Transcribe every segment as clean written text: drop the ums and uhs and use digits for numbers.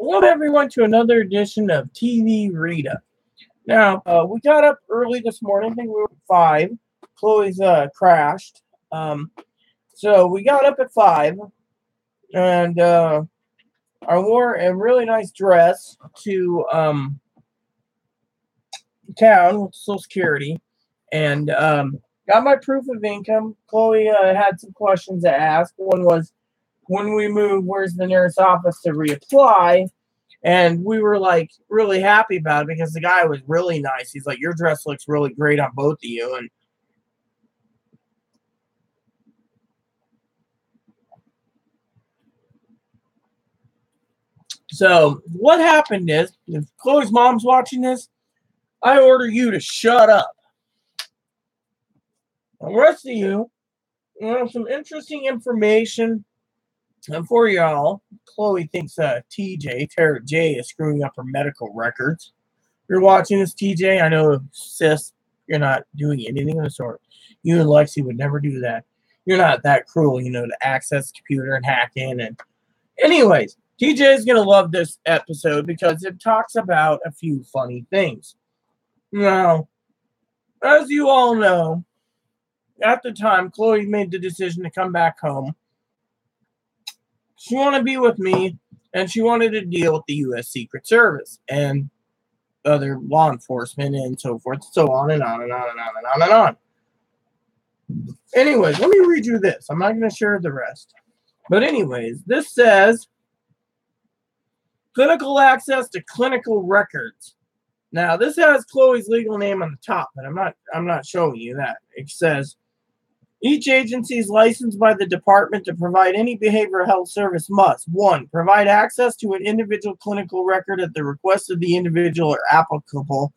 Welcome everyone to another edition of TV Rita. Now, we got up early this morning. I think we were at 5. Chloe's crashed. So we got up at 5, and I wore a really nice dress to town with Social Security, and got my proof of income. Chloe had some questions to ask. One was, when we move, where's the nearest office to reapply? And we were like really happy about it because the guy was really nice. He's like, your dress looks really great on both of you. And so what happened is, if Chloe's mom's watching this, I order you to shut up. The rest of you have some interesting information for y'all. Chloe thinks TJ, Tara J, is screwing up her medical records. If you're watching this, TJ, I know, sis, you're not doing anything of the sort. You and Lexi would never do that. You're not that cruel, to access the computer and hack in. And anyways, TJ is going to love this episode because it talks about a few funny things. Now, as you all know, at the time, Chloe made the decision to come back home. She wanted to be with me, and she wanted to deal with the U.S. Secret Service and other law enforcement and so forth, so on and on and on and on and on and on. Anyways, let me read you this. I'm not going to share the rest. But anyways, this says, clinical access to clinical records. Now, this has Chloe's legal name on the top, but I'm not showing you that. It says, each agency is licensed by the department to provide any behavioral health service must, 1, provide access to an individual clinical record at the request of the individual or applicable,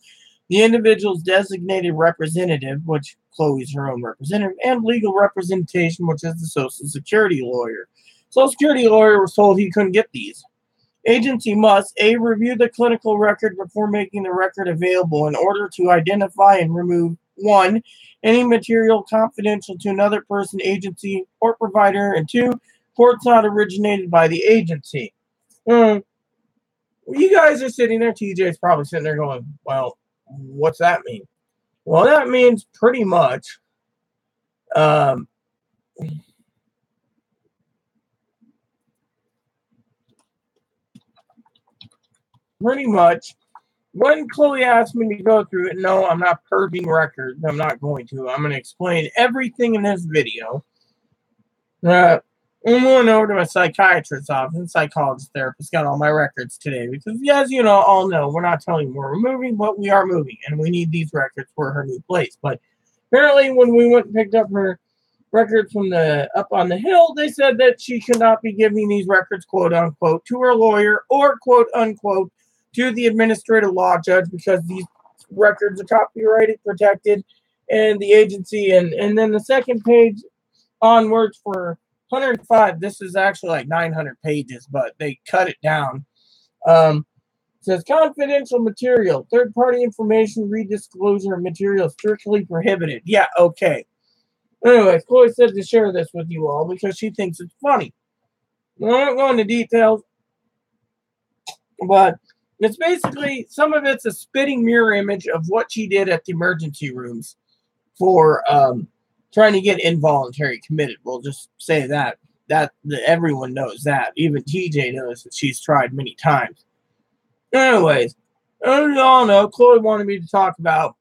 the individual's designated representative, which Chloe's her own representative, and legal representation, which is the Social Security lawyer. Social Security lawyer was told he couldn't get these. Agency must, A, review the clinical record before making the record available in order to identify and remove, 1, any material confidential to another person, agency, or provider, and 2, reports not originated by the agency. You guys are sitting there, TJ's probably sitting there going, well, what's that mean? Well, that means pretty much when Chloe asked me to go through it, no, I'm not purging records. I'm not going to. I'm going to explain everything in this video. I'm going over to my psychiatrist's office, and psychologist therapist got all my records today because, as you all know, we're not telling you where we're moving, but we are moving, and we need these records for her new place. But apparently, when we went and picked up her records from up on the hill, they said that she should not be giving these records, quote unquote, to her lawyer or, quote unquote, to the administrative law judge because these records are copyrighted, protected, and the agency. And then the second page onwards for 105, this is actually like 900 pages, but they cut it down. It says confidential material, third-party information, redisclosure material strictly prohibited. Yeah, okay. Anyway, Chloe said to share this with you all because she thinks it's funny. I won't go into details, but it's basically, some of it's a spitting mirror image of what she did at the emergency rooms for trying to get involuntary committed. We'll just say that everyone knows that. Even TJ knows that she's tried many times. Anyways, as you all know, Chloe wanted me to talk about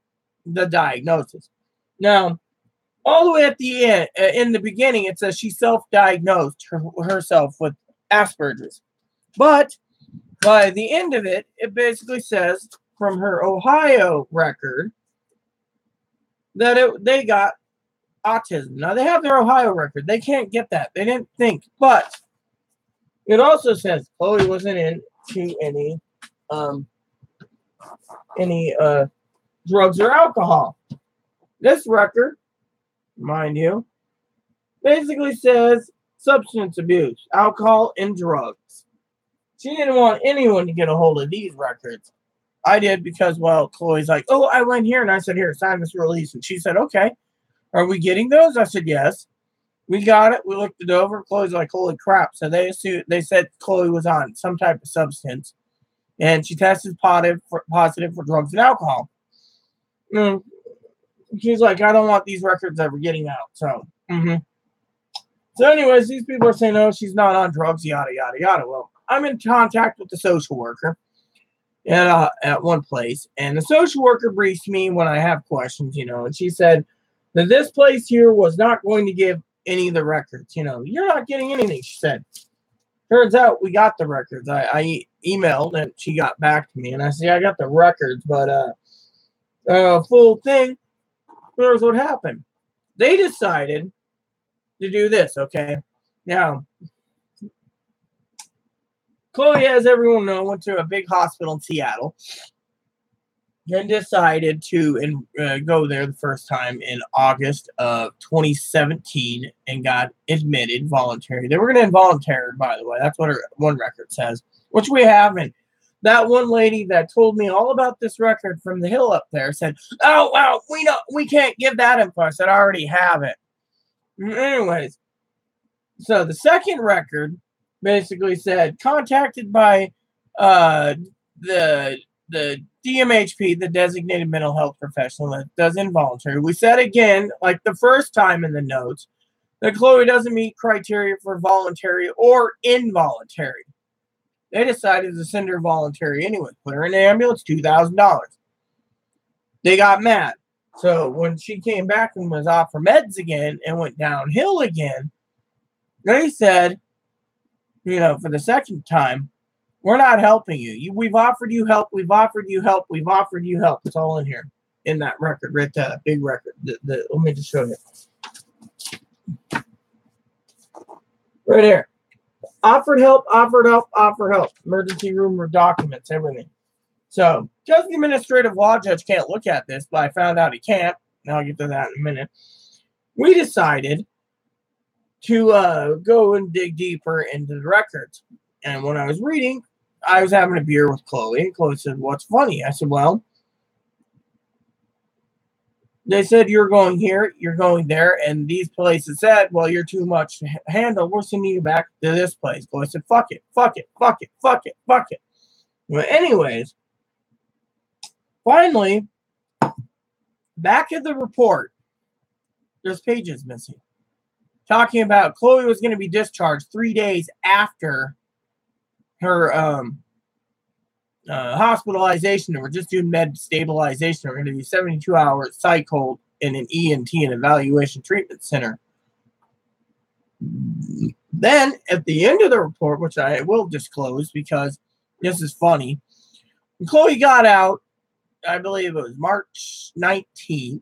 the diagnosis. Now, all the way at the end, in the beginning, it says she self-diagnosed herself with Asperger's. But by the end of it, it basically says from her Ohio record that they got autism. Now, they have their Ohio record. They can't get that. They didn't think. But it also says Chloe wasn't into any drugs or alcohol. This record, mind you, basically says substance abuse, alcohol, and drugs. She didn't want anyone to get a hold of these records. I did because, well, Chloe's like, oh, I went here, and I said, here, sign this release. And she said, okay, are we getting those? I said, yes. We got it. We looked it over. Chloe's like, holy crap. So they said Chloe was on some type of substance. And she tested positive for drugs and alcohol. She's like, I don't want these records ever getting out. So, So anyways, these people are saying, oh, she's not on drugs, yada, yada, yada. Well, I'm in contact with the social worker at one place. And the social worker briefs me when I have questions, and she said that this place here was not going to give any of the records. You're not getting anything, she said. Turns out we got the records. I emailed and she got back to me. And I said, I got the records, but full thing. Here's what happened. They decided to do this, okay? Now, Chloe, as everyone knows, went to a big hospital in Seattle and decided to go there the first time in August of 2017 and got admitted voluntary. They were going to involuntary, by the way. That's what her one record says, which we haven't. That one lady that told me all about this record from the hill up there said, oh, well, we can't give that info. I said, I already have it. Anyways, so the second record basically said, contacted by the DMHP, the designated mental health professional that does involuntary. We said again, like the first time in the notes, that Chloe doesn't meet criteria for voluntary or involuntary. They decided to send her voluntary anyway. Put her in an ambulance, $2,000. They got mad. So when she came back and was off her meds again and went downhill again, they said, for the second time, we're not helping you. We've offered you help. We've offered you help. We've offered you help. It's all in here in that record, right there, big record. Let me just show you. Right here. Offered help, offered help, offered help. Emergency room documents, everything. So, just the administrative law judge can't look at this, but I found out he can't. And I'll get to that in a minute. We decided to go and dig deeper into the records. And when I was reading, I was having a beer with Chloe, and Chloe said, what's funny? I said, well, they said you're going here, you're going there, and these places said, well, you're too much to handle. We're sending you back to this place. Chloe said, fuck it, fuck it, fuck it, fuck it, fuck it. Well, anyways, finally, back at the report, there's pages missing. Talking about Chloe was going to be discharged 3 days after her hospitalization. And we're just doing med stabilization. We're going to do 72 hours psych hold in an ENT, an evaluation treatment center. Then at the end of the report, which I will disclose because this is funny, Chloe got out, I believe it was March 19th,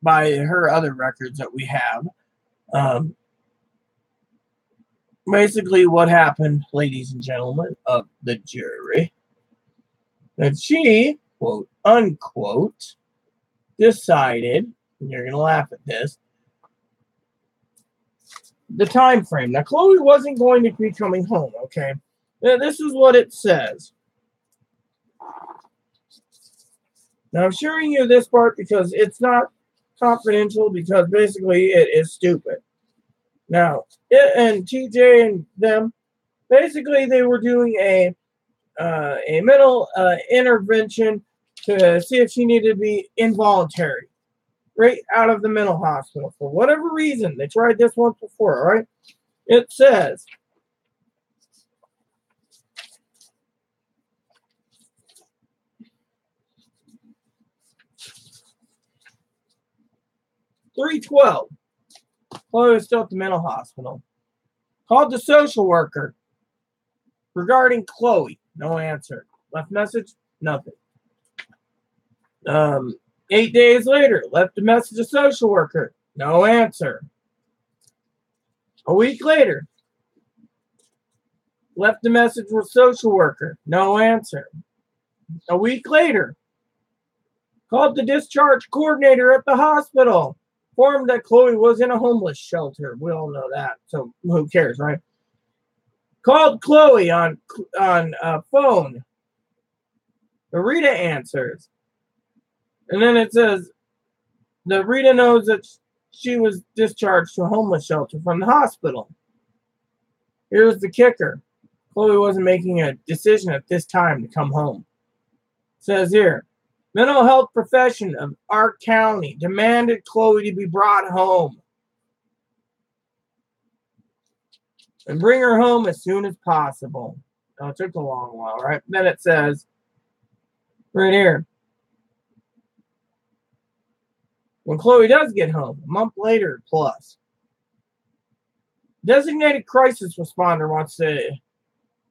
by her other records that we have. Basically what happened, ladies and gentlemen of the jury, that she, quote unquote, decided, and you're going to laugh at this, the time frame. Now, Chloe wasn't going to be coming home, okay? Now, this is what it says. Now, I'm showing you this part because it's not confidential, because basically it is stupid. Now, it and TJ and them, basically they were doing a mental intervention to see if she needed to be involuntary, right out of the mental hospital. For whatever reason, they tried this once before, all right? It says, $312. Chloe was still at the mental hospital. Called the social worker regarding Chloe. No answer. Left message. Nothing. 8 days later, left a message to social worker. No answer. A week later, left a message with social worker. No answer. A week later, called the discharge coordinator at the hospital. Informed that Chloe was in a homeless shelter. We all know that, so who cares, right? Called Chloe on phone. Rita answers. And then it says, the Rita knows that she was discharged to a homeless shelter from the hospital. Here's the kicker. Chloe wasn't making a decision at this time to come home. It says here, mental health profession of our county demanded Chloe to be brought home and bring her home as soon as possible. Now, it took a long while, right? Then it says right here, when Chloe does get home, a month later plus, designated crisis responder wants to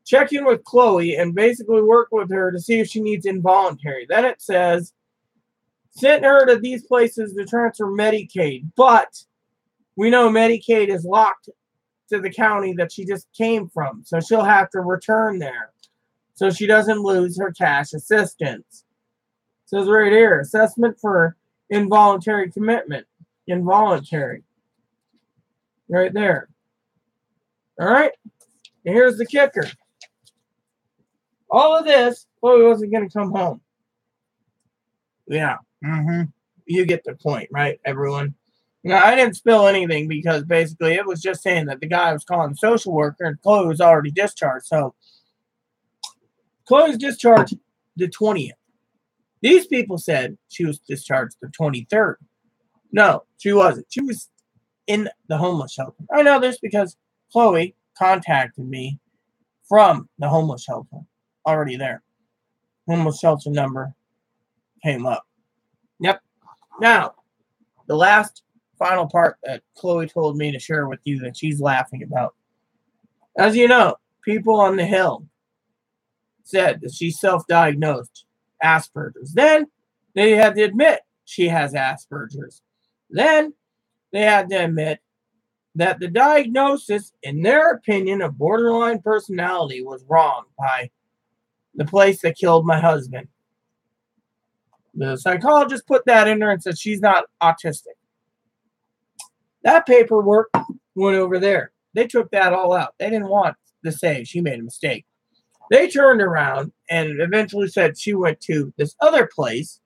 check in with Chloe and basically work with her to see if she needs involuntary. Then it says, sent her to these places to transfer Medicaid, but we know Medicaid is locked to the county that she just came from, so she'll have to return there so she doesn't lose her cash assistance. It says right here, assessment for involuntary commitment. Involuntary. Right there. All right? And here's the kicker. All of this, Chloe wasn't going to come home. Yeah. You get the point, right, everyone? Now, I didn't spill anything because basically it was just saying that the guy was calling a social worker and Chloe was already discharged. So, Chloe's discharged the 20th. These people said she was discharged the 23rd. No, she wasn't. She was in the homeless shelter. I know this because Chloe contacted me from the homeless shelter. Already there. Homeless shelter number came up. Yep. Now, the last final part that Chloe told me to share with you that she's laughing about. As you know, people on the Hill said that she self-diagnosed Asperger's. Then they had to admit she has Asperger's. Then they had to admit that the diagnosis, in their opinion, of borderline personality was wrong by the place that killed my husband. The psychologist put that in there and said she's not autistic. That paperwork went over there. They took that all out. They didn't want to say she made a mistake. They turned around and eventually said she went to this other place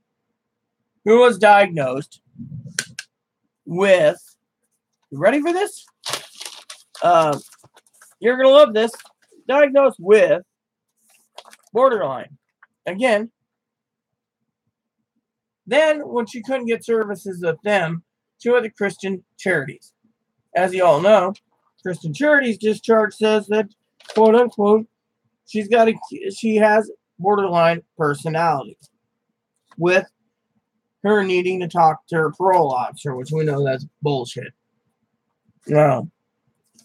who was diagnosed with, you ready for this? You're going to love this. Diagnosed with borderline. Again, then when she couldn't get services with them, she went to Christian Charities. As you all know, Christian Charities discharge says that, quote unquote, she has borderline personality, with her needing to talk to her parole officer, which we know that's bullshit. No.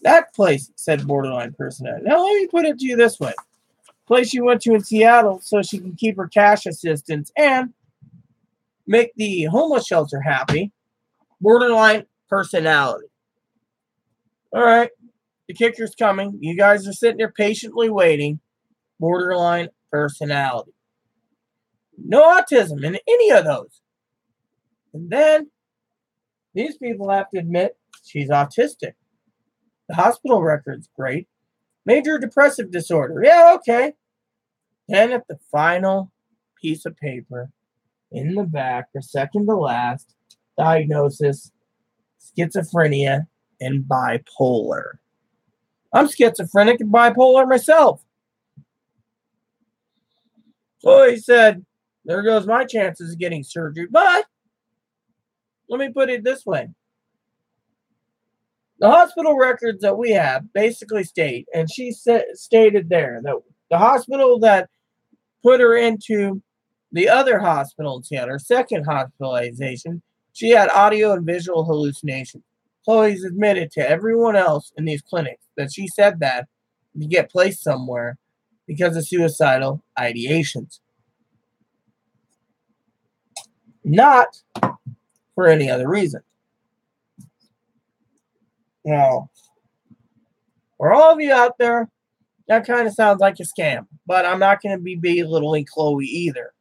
That place said borderline personality. Now let me put it to you this way. Place she went to in Seattle so she can keep her cash assistance and make the homeless shelter happy. Borderline personality. All right. The kicker's coming. You guys are sitting there patiently waiting. Borderline personality. No autism in any of those. And then these people have to admit she's autistic. The hospital record's great. Major depressive disorder. Yeah, okay. Then at the final piece of paper in the back, the second to last, diagnosis, schizophrenia and bipolar. I'm schizophrenic and bipolar myself. So he said, there goes my chances of getting surgery. But let me put it this way. The hospital records that we have basically state, and she stated there, that the hospital that put her into the other hospital in Seattle, her second hospitalization, she had audio and visual hallucinations. Chloe's admitted to everyone else in these clinics that she said that to get placed somewhere because of suicidal ideations. Not for any other reason. Now, for all of you out there, that kind of sounds like a scam, but I'm not going to be belittling Chloe either.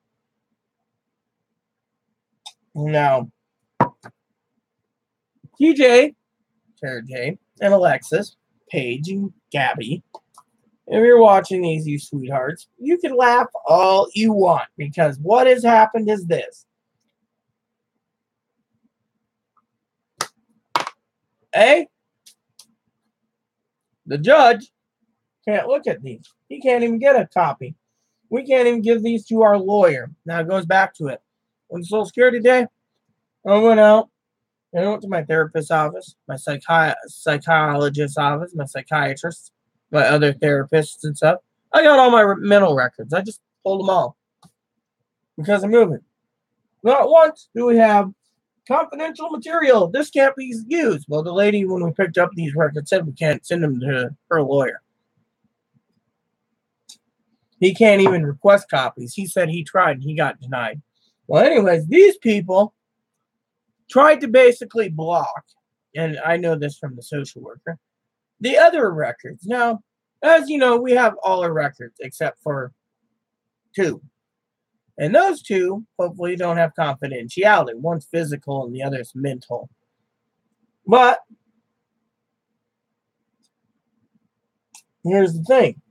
Now, TJ, Tara J, and Alexis, Paige, and Gabby, if you're watching these, you sweethearts, you can laugh all you want, because what has happened is this. The judge can't look at these. He can't even get a copy. We can't even give these to our lawyer. Now it goes back to it. On Social Security Day, I went out and I went to my therapist's office, my psychologist's office, my psychiatrist, my other therapists and stuff. I got all my mental records. I just pulled them all because I'm moving. Not once do we have confidential material. This can't be used. Well, the lady, when we picked up these records, said we can't send them to her lawyer. He can't even request copies. He said he tried and he got denied. Well, anyways, these people tried to basically block, and I know this from the social worker, the other records. Now, as you know, we have all our records except for 2. And those 2 hopefully don't have confidentiality. One's physical and the other's mental. But here's the thing.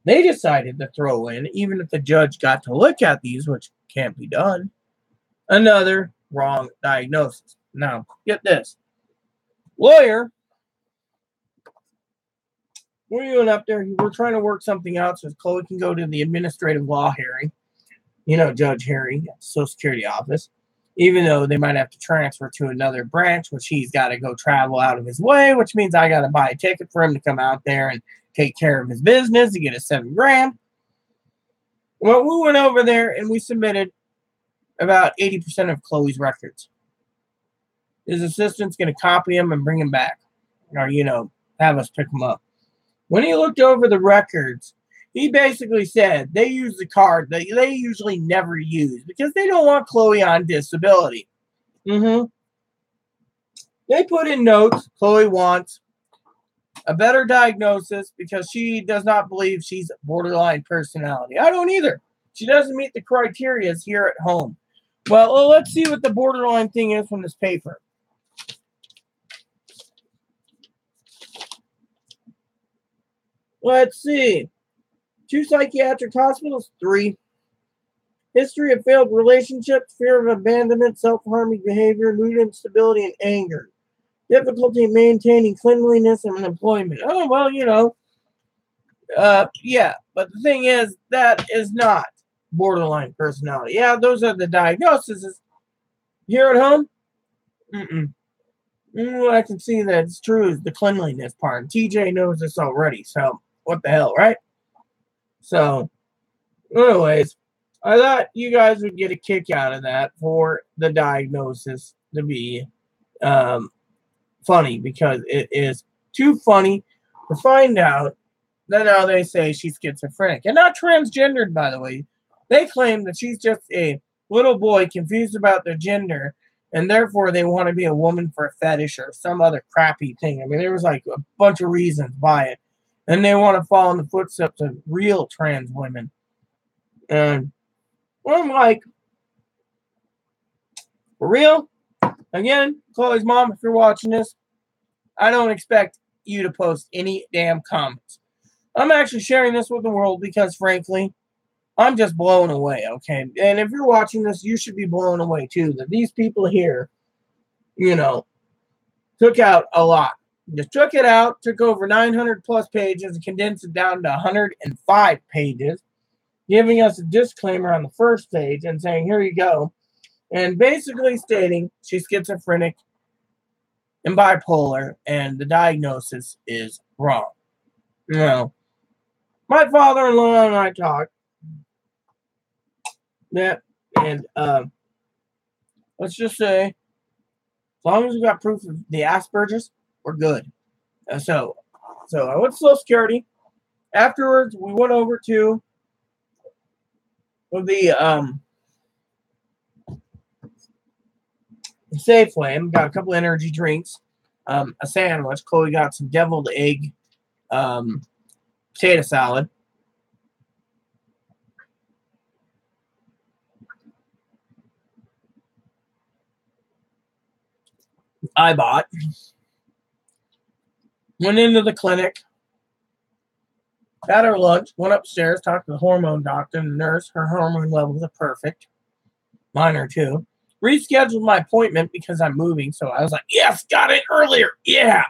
They decided to throw in, even if the judge got to look at these, which can't be done, another wrong diagnosis. Now, get this. Lawyer, we're going up there. We're trying to work something out so Chloe can go to the administrative law hearing. You know, judge hearing at the Social Security office. Even though they might have to transfer to another branch, which he's got to go travel out of his way, which means I got to buy a ticket for him to come out there and take care of his business to get his $7,000. Well, we went over there and we submitted about 80% of Chloe's records. His assistant's going to copy them and bring them back, or, you know, have us pick them up. When he looked over the records, he basically said they use the card that they usually never use because they don't want Chloe on disability. They put in notes Chloe wants a better diagnosis because she does not believe she's borderline personality. I don't either. She doesn't meet the criteria here at home. Well, let's see what the borderline thing is from this paper. Let's see. 2 psychiatric hospitals, 3. History of failed relationships, fear of abandonment, self-harming behavior, mood instability, and anger. Difficulty in maintaining cleanliness and employment. Oh, well, you know. Yeah, but the thing is, that is not borderline personality. Yeah, those are the diagnoses. Here at home, I can see that it's true is the cleanliness part. TJ knows this already, so what the hell, right? So, anyways, I thought you guys would get a kick out of that for the diagnosis to be funny, because it is too funny to find out that now they say she's schizophrenic. And not transgendered, by the way. They claim that she's just a little boy confused about their gender, and therefore they want to be a woman for a fetish or some other crappy thing. I mean, there was like a bunch of reasons by it. And they want to follow in the footsteps of real trans women. And I'm like, for real? Again, Chloe's mom, if you're watching this, I don't expect you to post any damn comments. I'm actually sharing this with the world because, frankly, I'm just blown away, okay? And if you're watching this, you should be blown away, too, that these people here, you know, took out a lot. Just took it out, took over 900 plus pages, and condensed it down to 105 pages, giving us a disclaimer on the first page and saying, here you go, and basically stating she's schizophrenic and bipolar, and the diagnosis is wrong. You know, my father-in-law and I talked, and let's just say, as long as we got proof of the Asperger's, we're good. So I went to Social Security. Afterwards, we went over to the Safeway and got a couple energy drinks, a sandwich. Chloe got some deviled egg potato salad. I bought. Went into the clinic, had our lunch, went upstairs, talked to the hormone doctor and the nurse. Her hormone levels are perfect. Mine are too. Rescheduled my appointment because I'm moving. So I was like, yes, got it earlier. Yeah.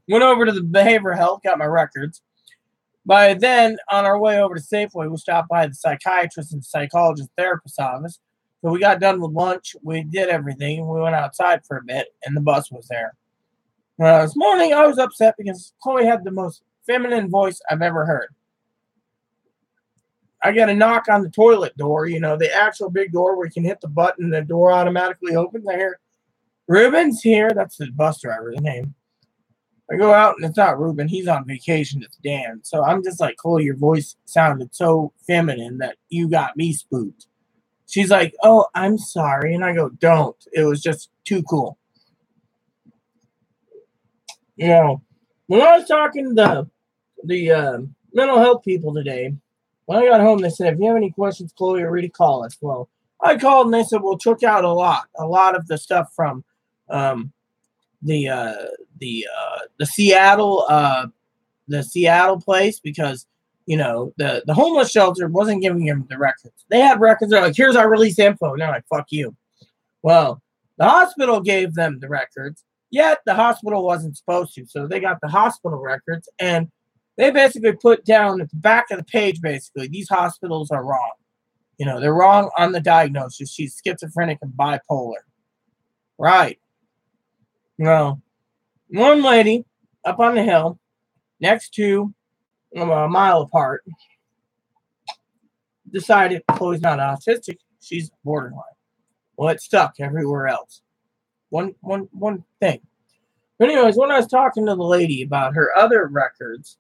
Went over to the behavioral health, got my records. By then, on our way over to Safeway, we stopped by the psychiatrist and psychologist therapist office. So we got done with lunch. We did everything. We went outside for a bit, and the bus was there. This morning, I was upset because Chloe had the most feminine voice I've ever heard. I got a knock on the toilet door, the actual big door where you can hit the button and the door automatically opens. I hear, Ruben's here. That's the bus driver's name. I go out and it's not Ruben. He's on vacation. It's Dan. So I'm just like, Chloe, your voice sounded so feminine that you got me spooked. She's like, oh, I'm sorry. And I go, don't. It was just too cool. When I was talking to the mental health people today, when I got home, they said, if you have any questions, Chloe or Rita, call us. Well, I called and they said, well, took out a lot of the stuff from the Seattle place because the homeless shelter wasn't giving them the records. They had records. They're like, here's our release info. Now like, fuck you. Well, the hospital gave them the records, yet the hospital wasn't supposed to. So they got the hospital records and they basically put down at the back of the page, basically, these hospitals are wrong. They're wrong on the diagnosis. She's schizophrenic and bipolar. Right. Well, one lady up on the hill next to a mile apart decided Chloe's not autistic. She's borderline. Well, it's stuck everywhere else. One thing. But anyways, when I was talking to the lady about her other records,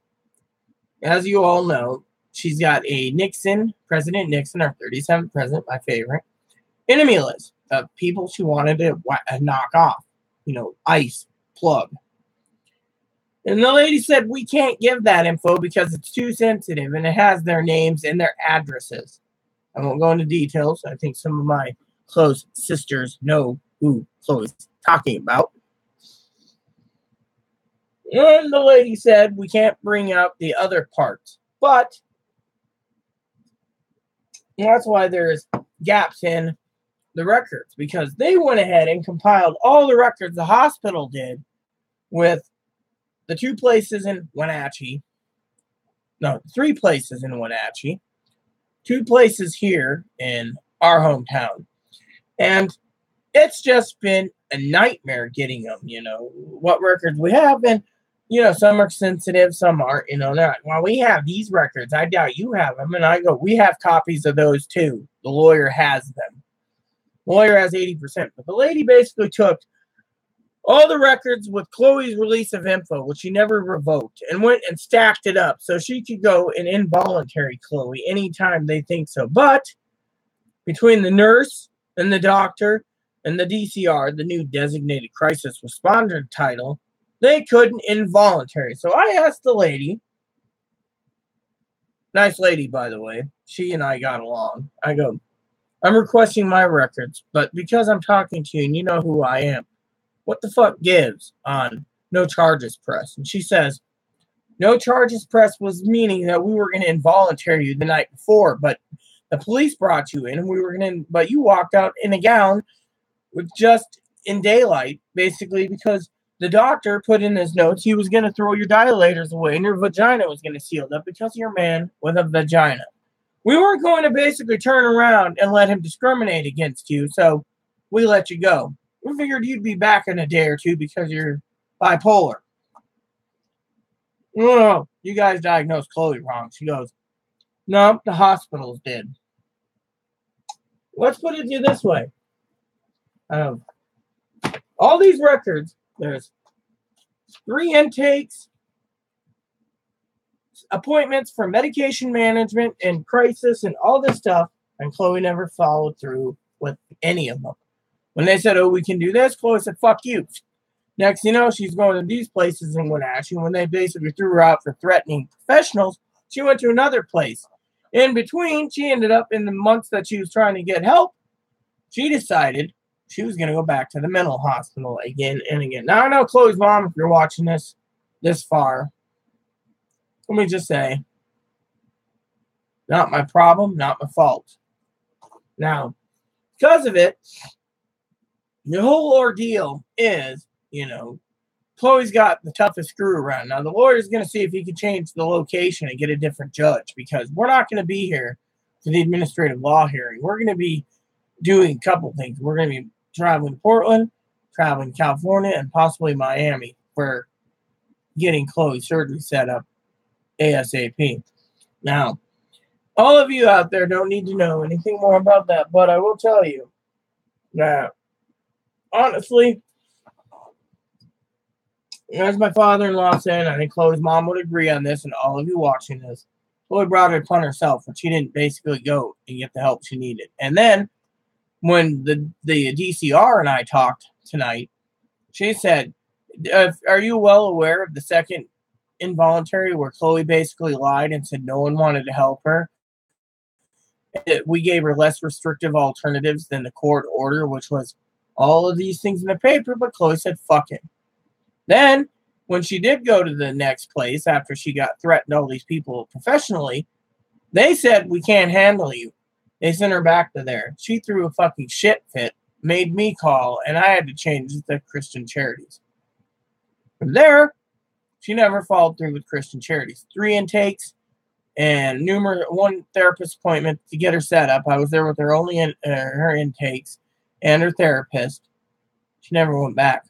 as you all know, she's got a President Nixon, our 37th president, my favorite, enemy list of people she wanted to knock off. ICE plug. And the lady said, we can't give that info because it's too sensitive and it has their names and their addresses. I won't go into details. I think some of my close sisters know who Chloe's talking about. And the lady said, we can't bring out the other parts. But that's why there's gaps in the records, because they went ahead and compiled all the records the hospital did with the 2 places in Wenatchee. No, 3 places in Wenatchee. 2 places here in our hometown. And it's just been a nightmare getting them, what records we have. And, some are sensitive, some aren't, they're like, well, we have these records. I doubt you have them. And I go, we have copies of those too. The lawyer has them. The lawyer has 80%. But the lady basically took all the records with Chloe's release of info, which she never revoked, and went and stacked it up so she could go and involuntary Chloe anytime they think so. But between the nurse and the doctor and the DCR, the new designated crisis responder title, they couldn't involuntary. So I asked the lady, nice lady, by the way, she and I got along. I go, I'm requesting my records, but because I'm talking to you and you know who I am, what the fuck gives on no charges press? And she says, no charges press was meaning that we were going to involuntary you the night before, but the police brought you in and but you walked out in a gown with just in daylight, basically, because the doctor put in his notes he was going to throw your dilators away and your vagina was going to seal up because you're a man with a vagina. We weren't going to basically turn around and let him discriminate against you, so we let you go. We figured you'd be back in a day or two because you're bipolar. No, you guys diagnosed Chloe wrong. She goes, no, the hospitals did. Let's put it to you this way. All these records, there's 3 intakes, appointments for medication management and crisis and all this stuff, and Chloe never followed through with any of them. When they said, oh, we can do this, Chloe said, fuck you. Next, she's going to these places in Wenatchee. When they basically threw her out for threatening professionals, she went to another place. In between, she ended up in the months that she was trying to get help, she decided she was going to go back to the mental hospital again and again. Now, I know Chloe's mom, if you're watching this far, let me just say, not my problem, not my fault. Now, because of it, The whole ordeal is, Chloe's got the toughest screw around. Now, the lawyer's going to see if he can change the location and get a different judge, because we're not going to be here for the administrative law hearing. We're going to be doing a couple things. We're going to be traveling to Portland, traveling to California, and possibly Miami for getting Chloe's surgery set up ASAP. Now, all of you out there don't need to know anything more about that, but I will tell you that, honestly, as my father-in-law said, I think Chloe's mom would agree on this, and all of you watching this, Chloe brought it upon herself, but she didn't basically go and get the help she needed. And then, when the DCR and I talked tonight, she said, are you well aware of the second involuntary where Chloe basically lied and said no one wanted to help her? We gave her less restrictive alternatives than the court order, which was all of these things in the paper, but Chloe said, fuck it. Then, when she did go to the next place after she got threatened all these people professionally, they said, we can't handle you. They sent her back to there. She threw a fucking shit fit, made me call, and I had to change the Christian Charities. From there, she never followed through with Christian Charities. 3 intakes and one therapist appointment to get her set up. I was there with her her intakes and her therapist. She never went back.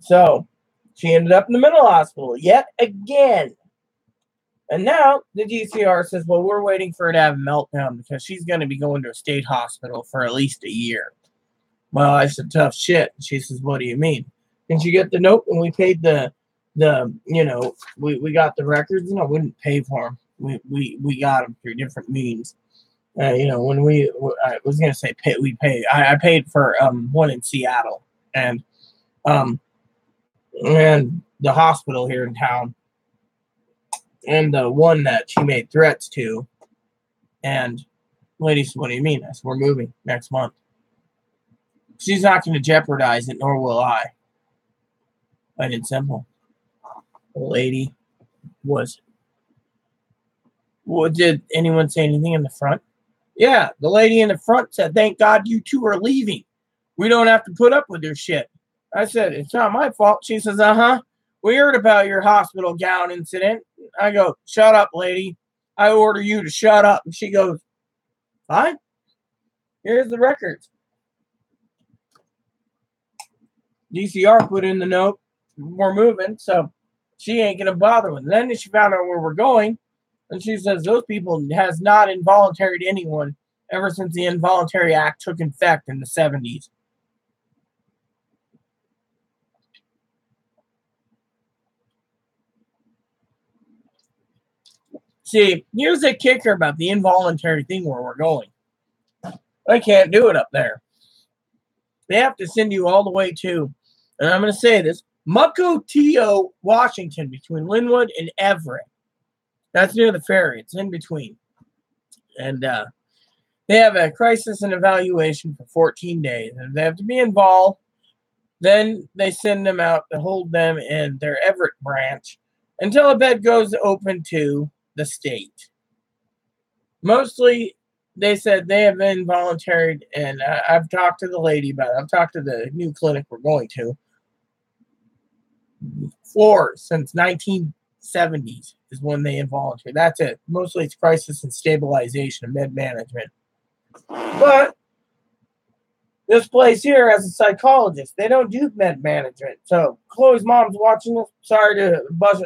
So she ended up in the mental hospital yet again. And now the DCR says, well, we're waiting for her to have a meltdown because she's going to be going to a state hospital for at least a year. Well, I said, tough shit. She says, what do you mean? Didn't you get the note when we paid we got the records? No, we didn't pay for them. We got them through different means. When I was going to say we paid. I paid for one in Seattle and the hospital here in town, and the one that she made threats to. And lady said, what do you mean? I said, we're moving next month. She's not going to jeopardize it, nor will I. Plain and simple. The lady was. Well, did anyone say anything in the front? Yeah, the lady in the front said, thank God you two are leaving. We don't have to put up with your shit. I said, it's not my fault. She says, we heard about your hospital gown incident. I go, shut up, lady. I order you to shut up. And she goes, fine. Here's the records. DCR put in the note. We're moving, so she ain't going to bother with it. Then she found out where we're going, and she says those people has not involuntaried anyone ever since the Involuntary Act took effect in the 70s. See, here's the kicker about the involuntary thing where we're going. I can't do it up there. They have to send you all the way to, and I'm going to say this, Mukilteo, Washington, between Linwood and Everett. That's near the ferry. It's in between. And they have a crisis and evaluation for 14 days. And they have to be involved. Then they send them out to hold them in their Everett branch until a bed goes open to the state. Mostly, they said they have been voluntaried, and I've talked to the lady about it. I've talked to the new clinic we're going to. Floors since 1970s is when they involuntary. That's it. Mostly it's crisis and stabilization and med management. But this place here, as a psychologist, they don't do med management. So Chloe's mom's watching this. Sorry to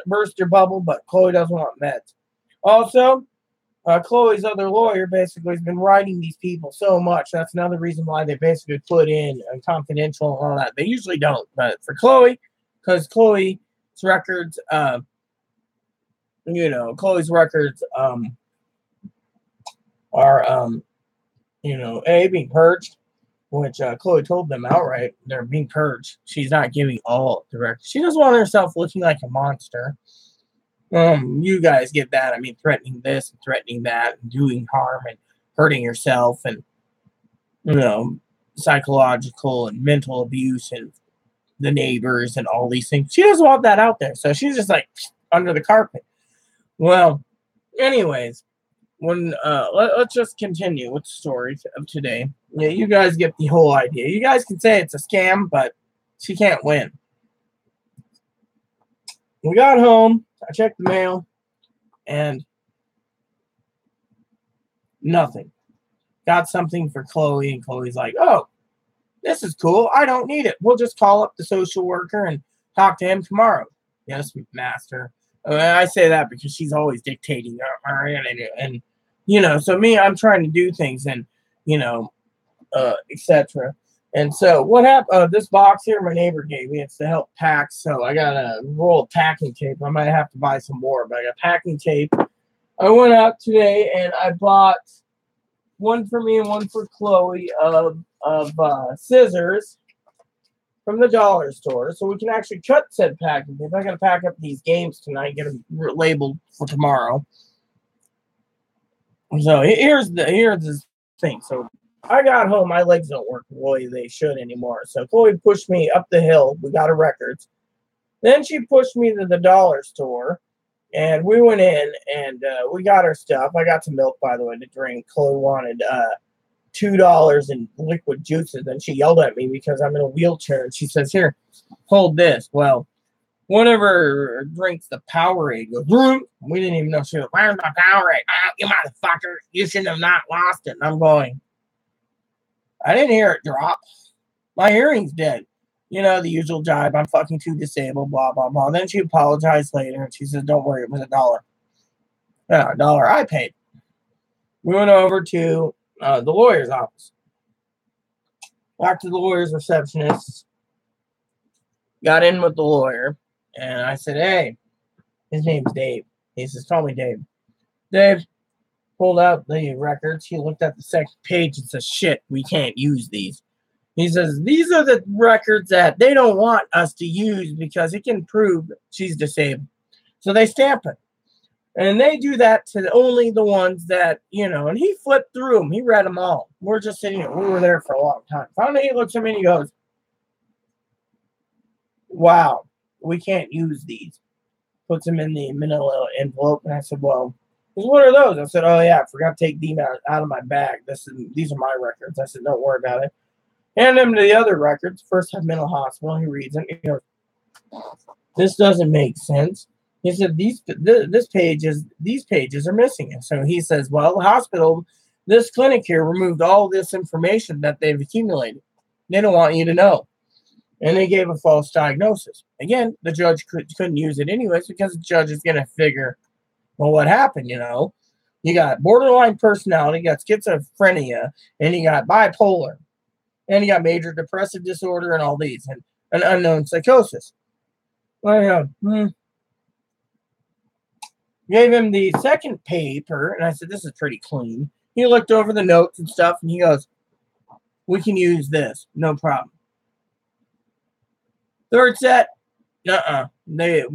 burst your bubble, but Chloe doesn't want meds. Also, Chloe's other lawyer basically has been writing these people so much. That's another reason why they basically put in confidential and all that. They usually don't, but for Chloe, because Chloe's records, Chloe's records are, being purged, which Chloe told them outright they're being purged. She's not giving all the records. She doesn't want herself looking like a monster. You guys get that. I mean, threatening this and threatening that and doing harm and hurting yourself and, psychological and mental abuse and the neighbors and all these things. She doesn't want that out there. So she's just like under the carpet. Well, anyways, let's just continue with the story of today. Yeah, you guys get the whole idea. You guys can say it's a scam, but she can't win. We got home. I checked the mail, and nothing. Got something for Chloe, and Chloe's like, "Oh, this is cool. I don't need it. We'll just call up the social worker and talk to him tomorrow." Yes, master. I say that because she's always dictating, and so me, I'm trying to do things, and you know, etc. And so what happened? This box here, my neighbor gave me. It's to help pack. So I got a roll of packing tape. I might have to buy some more, but I got packing tape. I went out today and I bought one for me and one for Chloe of scissors from the dollar store, so we can actually cut said packing tape. I got to pack up these games tonight, get them labeled for tomorrow. So here's the thing. So I got home. My legs don't work the way they should anymore. So Chloe pushed me up the hill. We got her records. Then she pushed me to the dollar store, and we went in, and we got our stuff. I got some milk, by the way, to drink. Chloe wanted $2 in liquid juices. And she yelled at me because I'm in a wheelchair. And she says, "Here, hold this." Well, one of her drinks, the Powerade, goes, "Vroom." We didn't even know. She goes, "Where's my Powerade?" "Ah, you motherfucker. You shouldn't have not lost it." And I'm going, I didn't hear it drop. My hearing's dead. The usual jibe. I'm fucking too disabled, blah, blah, blah. Then she apologized later, and she says, "Don't worry, it was $1. Yeah, $1 I paid. We went over to the lawyer's office. Talked to the lawyer's receptionist. Got in with the lawyer. And I said, "Hey," his name's Dave. He says, "Call me Dave." Dave pulled out the records. He looked at the second page and says, "Shit, we can't use these." He says, "These are the records that they don't want us to use because it can prove she's disabled." So they stamp it. And they do that to only the ones that, and he flipped through them. He read them all. We're just sitting here. We were there for a long time. Finally, he looks at me and he goes, "Wow, we can't use these." Puts them in the manila envelope. And I said, "Well, what are those?" I said, "Oh, yeah, I forgot to take them out of my bag. These are my records." I said, "Don't worry about it." Hand him the other records. First Head Mental Hospital. He reads it. He goes, "This doesn't make sense." He said, these pages are missing. And so he says, "Well, the hospital, this clinic here removed all this information that they've accumulated. They don't want you to know." And they gave a false diagnosis. Again, the judge couldn't use it anyways because the judge is going to figure, well, what happened, You got borderline personality, you got schizophrenia, and you got bipolar. And you got major depressive disorder and all these, and an unknown psychosis. Well, gave him the second paper, and I said, "This is pretty clean." He looked over the notes and stuff, and he goes, "We can use this, no problem." Third set, They, the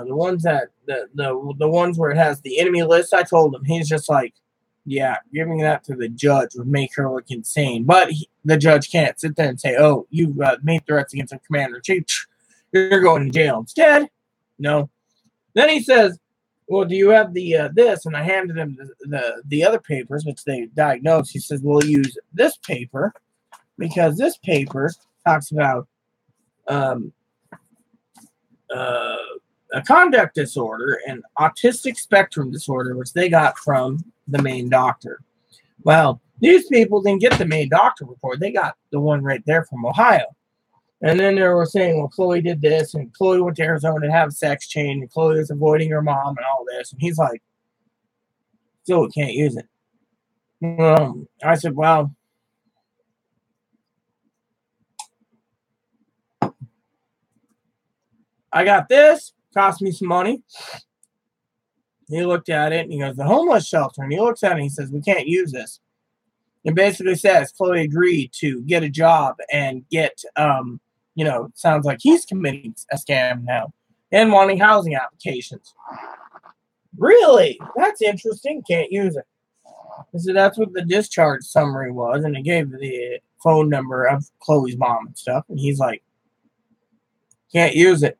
ones that the ones where it has the enemy list. I told him. He's just like, "Yeah, giving that to the judge would make her look insane." But the judge can't sit there and say, "Oh, you've made threats against the commander-in-chief. You're going to jail." Instead, no. Then he says, "Well, do you have the this?" And I handed him the other papers, which they diagnosed. He says, "We'll use this paper because this paper talks about a conduct disorder and autistic spectrum disorder, which they got from the main doctor." Well, these people didn't get the main doctor report. They got the one right there from Ohio. And then they were saying, well, Chloe did this, and Chloe went to Arizona to have a sex change, and Chloe was avoiding her mom and all this. And he's like, "Still, we can't use it." I said, "Well, I got this. Cost me some money." He looked at it, and he goes, "The homeless shelter." And he looks at it, and he says, "We can't use this." It basically says Chloe agreed to get a job and get, sounds like he's committing a scam now and wanting housing applications. Really? That's interesting. Can't use it. So that's what the discharge summary was, and it gave the phone number of Chloe's mom and stuff. And he's like, "Can't use it."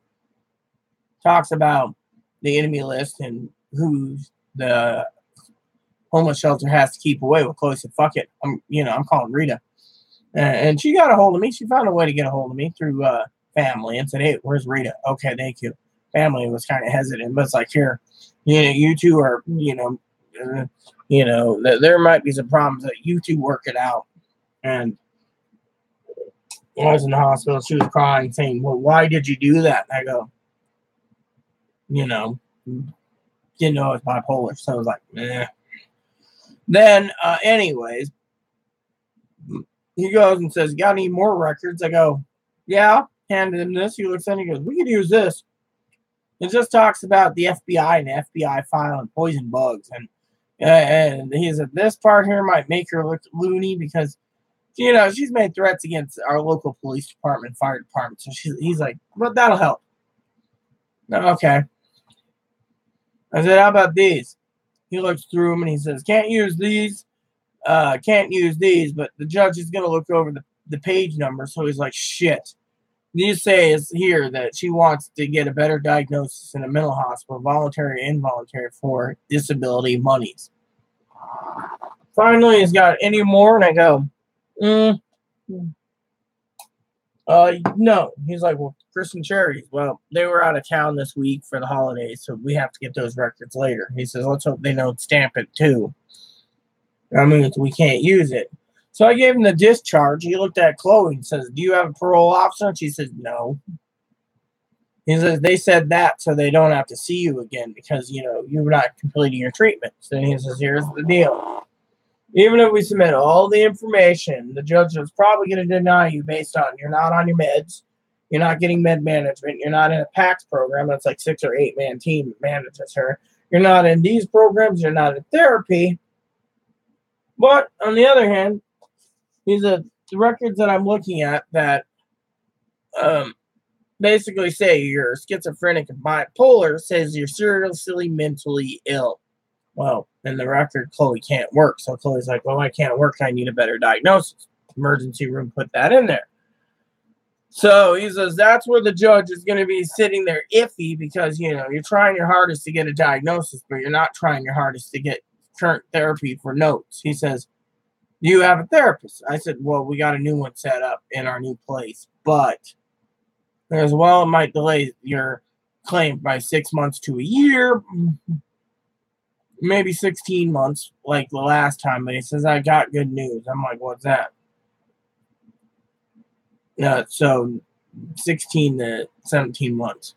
Talks about the enemy list and who's the homeless shelter has to keep away. Well, Chloe said, fuck it. I'm calling Rita. And she got a hold of me. She found a way to get a hold of me through family and said, hey, where's Rita? Okay, thank you. Family was kind of hesitant, but it's like, here, you two are, there might be some problems that you two work it out. And I was in the hospital. She was crying, saying, well, why did you do that? And I go, didn't know it was bipolar. So I was like, eh. Then, anyways, he goes and says, got any more records? I go, yeah. Handed him this. He looks at it and he goes, we could use this. It just talks about the FBI and the FBI file and poison bugs. And he said, this part here might make her look loony because, she's made threats against our local police department, fire department. So he's like, well, that'll help. Okay. I said, how about these? He looks through them and he says, can't use these, but the judge is going to look over the page number. So he's like, shit. These say is here that she wants to get a better diagnosis in a mental hospital, voluntary and involuntary, for disability monies. Finally, he's got any more? And I go, no. He's like, well, Kristen Charities. Well, they were out of town this week for the holidays, so we have to get those records later. He says, let's hope they don't stamp it too. I mean, we can't use it. So I gave him the discharge. He looked at Chloe and says, do you have a parole officer? And she says, no. He says, they said that so they don't have to see you again because, you're not completing your treatment. So he says, here's the deal. Even if we submit all the information, the judge is probably going to deny you based on you're not on your meds, you're not getting med management, you're not in a PACS program. That's like 6 or 8 man team manages her. You're not in these programs, you're not in therapy. But on the other hand, the records that I'm looking at that basically say you're schizophrenic and bipolar says you're seriously mentally ill. Well, in the record, Chloe can't work. So Chloe's like, well, I can't work. I need a better diagnosis. Emergency room put that in there. So he says that's where the judge is going to be sitting there iffy because, you're trying your hardest to get a diagnosis, but you're not trying your hardest to get current therapy for notes. He says, do you have a therapist? I said, well, we got a new one set up in our new place, but as well, it might delay your claim by 6 months to a year, maybe 16 months like the last time. But he says, I got good news. I'm like, what's that? So 16 to 17 months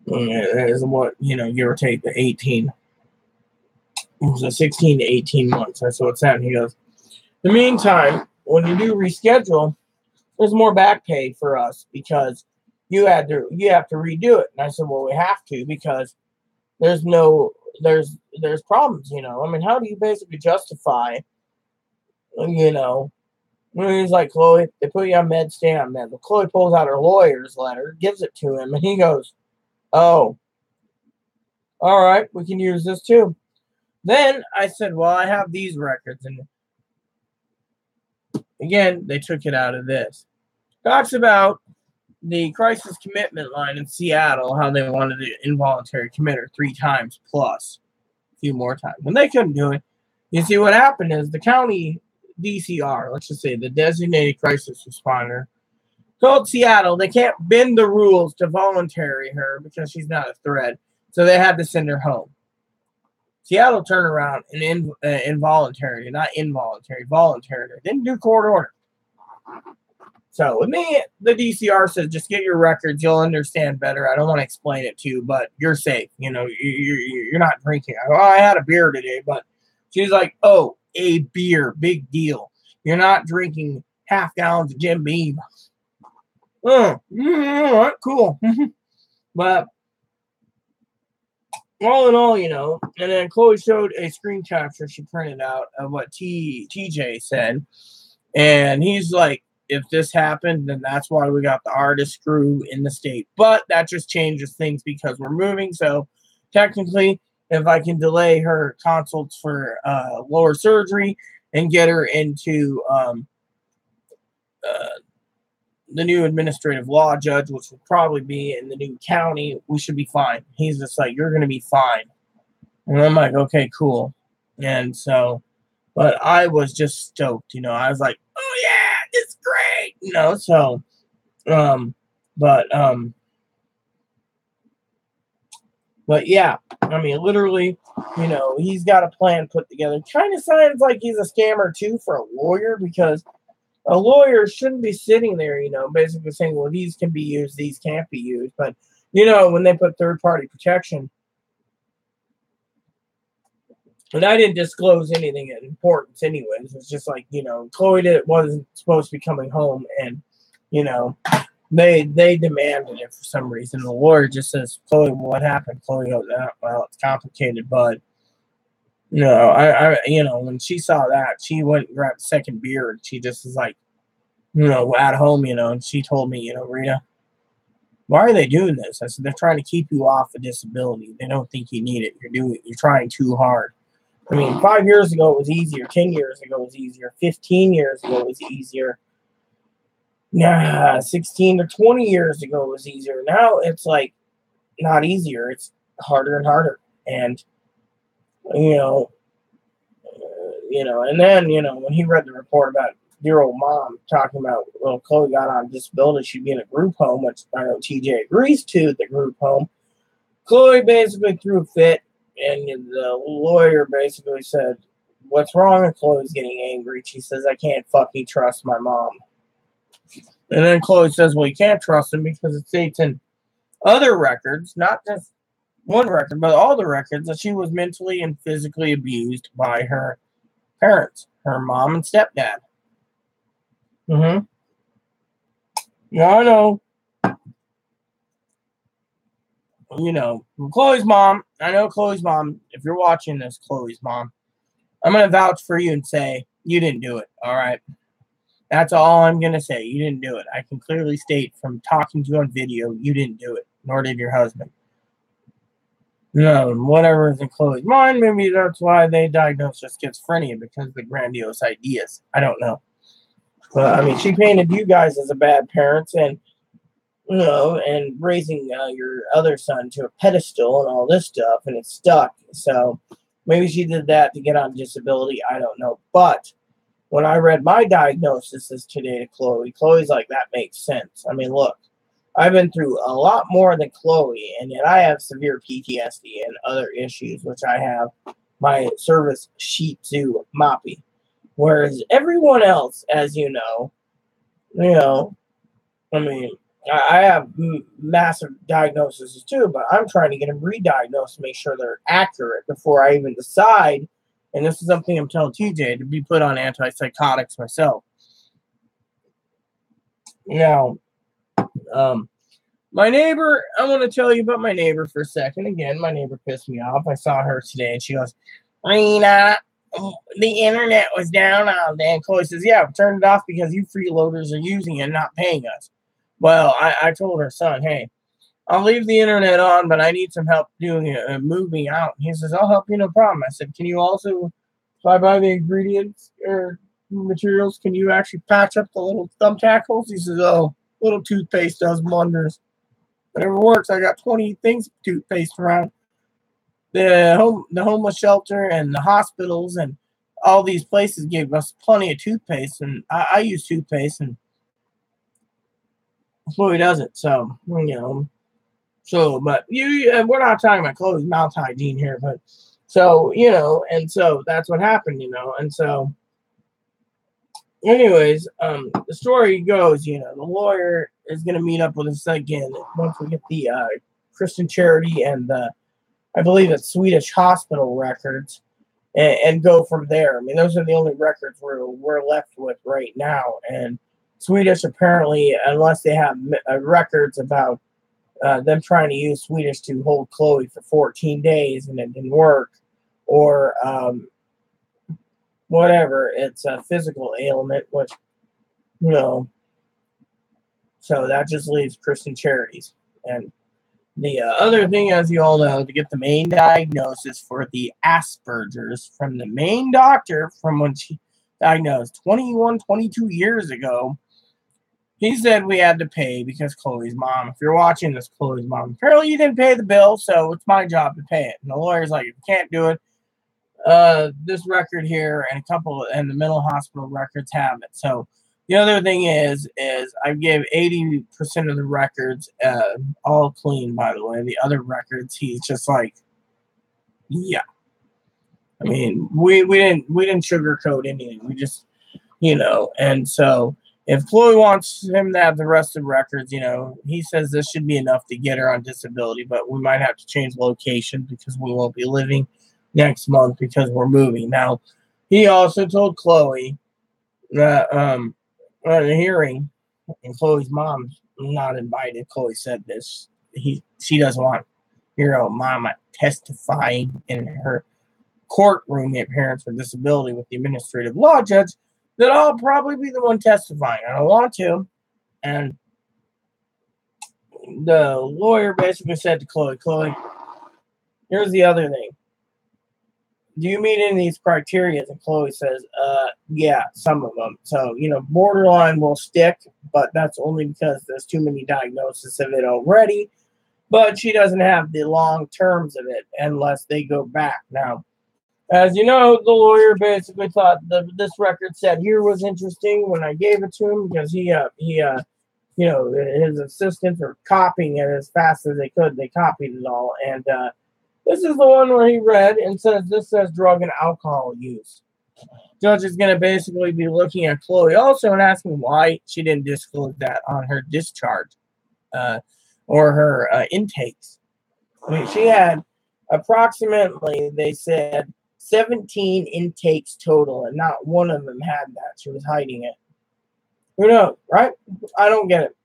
is what, give or take the 18. So 16 to 18 months. That's what's that. And he goes, in the meantime, when you do reschedule, there's more back pay for us because you have to redo it. And I said, well, we have to because there's problems, I mean, how do you basically justify, he's like, Chloe, they put you on med, stay on med. But Chloe pulls out her lawyer's letter, gives it to him, and he goes, oh, all right, we can use this too. Then I said, well, I have these records. And again, they took it out of this. Talks about the crisis commitment line in Seattle, how they wanted to involuntary committer 3 times plus a few more times. When they couldn't do it, you see what happened is the county DCR, let's just say the designated crisis responder, told Seattle they can't bend the rules to voluntary her because she's not a threat. So they had to send her home. Seattle turned around and involuntary, not involuntary, voluntary. Didn't do court order. So with me, the DCR says, just get your records. You'll understand better. I don't want to explain it to you, but you're safe. You're not drinking. I had a beer today, but she's like, oh, a beer, big deal. You're not drinking half gallons of Jim Beam. All right, cool. But all in all, and then Chloe showed a screen capture she printed out of what TJ said. And he's like, if this happened, then that's why we got the artist screw in the state. But that just changes things because we're moving. So technically, if I can delay her consults for lower surgery and get her into the new administrative law judge, which will probably be in the new county, we should be fine. He's just like, you're going to be fine. And I'm like, okay, cool. And so, but I was just stoked, I was like, oh yeah, it's great, so, um, but, um, but yeah, I mean, literally, he's got a plan put together. Kind of sounds like he's a scammer too for a lawyer, because a lawyer shouldn't be sitting there, basically saying, well, these can be used, these can't be used. But, when they put third party protection, and I didn't disclose anything of importance anyways. It's just like, Chloe wasn't supposed to be coming home, and, you know, they demanded it for some reason. The lawyer just says, Chloe, what happened? Chloe goes, well, it's complicated, but when she saw that, she went and grabbed a second beer, and she just was like, at home, and she told me, Rita, why are they doing this? I said, they're trying to keep you off a disability. They don't think you need it. You're trying too hard. I mean, 5 years ago it was easier. 10 years ago it was easier. 15 years ago it was easier. 16 to 20 years ago it was easier. Now it's like not easier. It's harder and harder. And, and then, when he read the report about dear old mom talking about, well, Chloe got on disability, she'd be in a group home, which I know TJ agrees to, the group home. Chloe basically threw a fit, and the lawyer basically said, what's wrong? And Chloe's getting angry. She says, I can't fucking trust my mom. And then Chloe says, well, you can't trust him because it states in other records, not just one record, but all the records, that she was mentally and physically abused by her parents, her mom and stepdad. Mm-hmm. Yeah, I know. Chloe's mom, I know Chloe's mom, if you're watching this, Chloe's mom, I'm going to vouch for you and say, you didn't do it, all right? That's all I'm going to say. You didn't do it. I can clearly state from talking to you on video, you didn't do it, nor did your husband. No, whatever is in Chloe's mind, maybe that's why they diagnosed her schizophrenia, because of the grandiose ideas. I don't know. But, I mean, she painted you guys as a bad parents, and and raising your other son to a pedestal and all this stuff, and it's stuck. So maybe she did that to get on disability. I don't know. But when I read my diagnosis today to Chloe's like, that makes sense. I mean, look, I've been through a lot more than Chloe, and yet I have severe PTSD and other issues, which I have my service Shih Tzu Moppy. Whereas everyone else, as I mean, I have massive diagnoses too, but I'm trying to get them re-diagnosed to make sure they're accurate before I even decide. And this is something I'm telling TJ, to be put on antipsychotics myself. Now, my neighbor, I want to tell you about my neighbor for a second. Again, my neighbor pissed me off. I saw her today, and she goes, Rena, the internet was down all day. And Chloe says, yeah, turn it off because you freeloaders are using it and not paying us. Well, I told her son, hey, I'll leave the internet on, but I need some help doing it, moving out. He says, I'll help you, no problem. I said, can you also, if I buy the ingredients or materials, can you actually patch up the little thumbtackles? He says, oh, little toothpaste does wonders. Whatever works. I got 20 things of toothpaste around. The homeless shelter and the hospitals and all these places gave us plenty of toothpaste, and I use toothpaste, and Chloe doesn't. So, but we're not talking about Chloe's mouth hygiene here, but so, and so that's what happened, and so anyways, the story goes, the lawyer is going to meet up with us again once we get the Christian Charity and the, I believe it's Swedish hospital records, and go from there. I mean, those are the only records we're left with right now. And Swedish, apparently, unless they have records about them trying to use Swedish to hold Chloe for 14 days and it didn't work, or whatever, it's a physical ailment, which, so that just leaves Christian Charities. And the other thing, as you all know, to get the main diagnosis for the Asperger's from the main doctor from when she diagnosed 21, 22 years ago, he said we had to pay because Chloe's mom, if you're watching this, Chloe's mom, apparently you didn't pay the bill, so it's my job to pay it. And the lawyer's like, if you can't do it, this record here and and the mental hospital records have it. So the other thing is I give 80% of the records all clean. By the way, the other records he's just like, yeah. I mean, we didn't sugarcoat anything. We just, and so if Chloe wants him to have the rest of the records, he says this should be enough to get her on disability, but we might have to change location because we won't be living next month because we're moving. Now, he also told Chloe that at a hearing, and Chloe's mom's not invited. Chloe said this. She doesn't want your own mama testifying in her courtroom appearance for disability with the administrative law judge, that I'll probably be the one testifying. I don't want to. And the lawyer basically said to Chloe, here's the other thing. Do you meet any of these criteria? And Chloe says, yeah, some of them. So, borderline will stick, but that's only because there's too many diagnoses of it already. But she doesn't have the long terms of it unless they go back. Now, as you know, the lawyer basically thought this record set here was interesting when I gave it to him because his assistants were copying it as fast as they could. They copied it all. And this is the one where he read and this says drug and alcohol use. Judge is going to basically be looking at Chloe also and asking why she didn't disclose that on her discharge or her intakes. I mean, she had approximately, they said, 17 intakes total, and not one of them had that. She was hiding it. Who knows, right? I don't get it.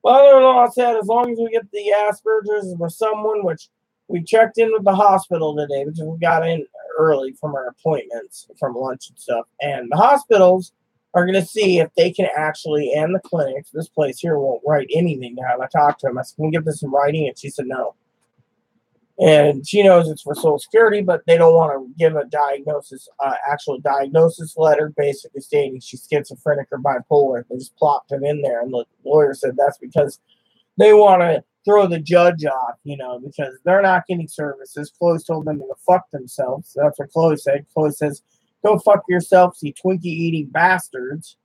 Mother-in-law said as long as we get the Asperger's or someone, which we checked in with the hospital today, because we got in early from our appointments, from lunch and stuff, and the hospitals are going to see if they can actually, and the clinics, this place here won't write anything down. I talked to him. I said, can we get this in writing? And she said no. And she knows it's for Social Security, but they don't want to give a diagnosis, actual diagnosis letter, basically stating she's schizophrenic or bipolar. They just plopped it in there, and the lawyer said that's because they want to throw the judge off, because they're not getting services. Chloe told them to go fuck themselves. So that's what Chloe said. Chloe says, "Go fuck yourselves, you Twinkie-eating bastards."